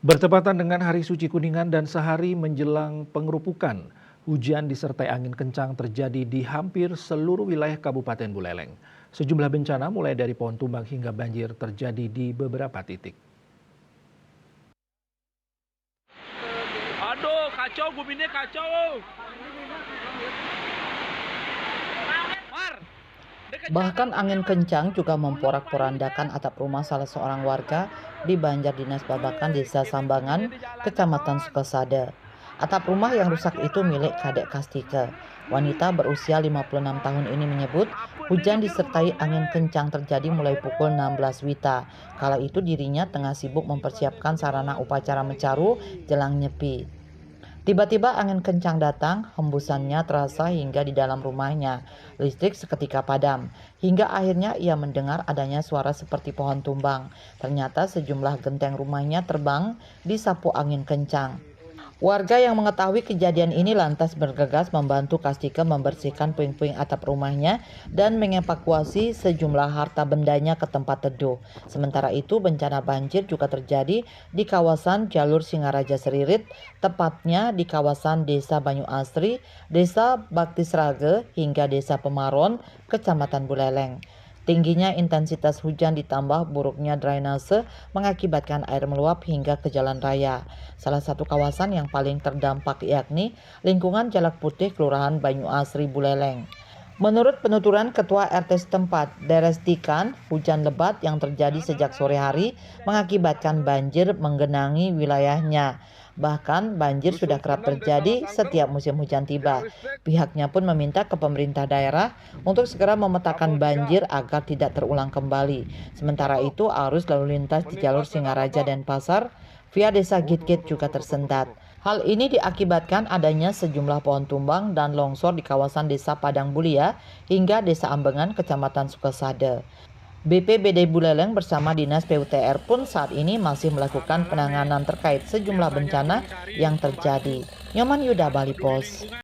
Bertepatan dengan Hari Suci Kuningan dan sehari menjelang pengerupukan, hujan disertai angin kencang terjadi di hampir seluruh wilayah Kabupaten Buleleng. Sejumlah bencana mulai dari pohon tumbang hingga banjir terjadi di beberapa titik. Aduh, kacau, guminnya kacau. Mar, Bahkan angin kencang juga memporak-porandakan atap rumah salah seorang warga di Banjar Dinas Babakan, Desa Sambangan, Kecamatan Sukasada. Atap rumah yang rusak itu milik Kadek Kastike. Wanita berusia 56 tahun ini menyebut hujan disertai angin kencang terjadi mulai pukul 16 WITA. Kala itu dirinya tengah sibuk mempersiapkan sarana upacara mencaru jelang nyepi. Tiba-tiba angin kencang datang, hembusannya terasa hingga di dalam rumahnya. Listrik seketika padam, hingga akhirnya ia mendengar adanya suara seperti pohon tumbang. Ternyata sejumlah genteng rumahnya terbang disapu angin kencang. Warga yang mengetahui kejadian ini lantas bergegas membantu Kastike membersihkan puing-puing atap rumahnya dan mengevakuasi sejumlah harta bendanya ke tempat teduh. Sementara itu, bencana banjir juga terjadi di kawasan jalur Singaraja Seririt, tepatnya di kawasan Desa Banyu Asri, Desa Baktisrage, hingga Desa Pemaron, Kecamatan Buleleng. Tingginya intensitas hujan ditambah buruknya drainase mengakibatkan air meluap hingga ke jalan raya. Salah satu kawasan yang paling terdampak yakni lingkungan Jalak Putih, Kelurahan Banyu Asri, Buleleng. Menurut penuturan Ketua RT setempat, Deres Tikan, hujan lebat yang terjadi sejak sore hari mengakibatkan banjir menggenangi wilayahnya. Bahkan banjir sudah kerap terjadi setiap musim hujan tiba. Pihaknya pun meminta ke pemerintah daerah untuk segera memetakan banjir agar tidak terulang kembali. Sementara itu, arus lalu lintas di jalur Singaraja dan Pasar via Desa Gitkit juga tersendat. Hal ini diakibatkan adanya sejumlah pohon tumbang dan longsor di kawasan Desa Padang Bulia hingga Desa Ambengan, Kecamatan Sukasada. BPBD Buleleng bersama Dinas PUTR pun saat ini masih melakukan penanganan terkait sejumlah bencana yang terjadi. Nyoman Yuda, Bali Pos.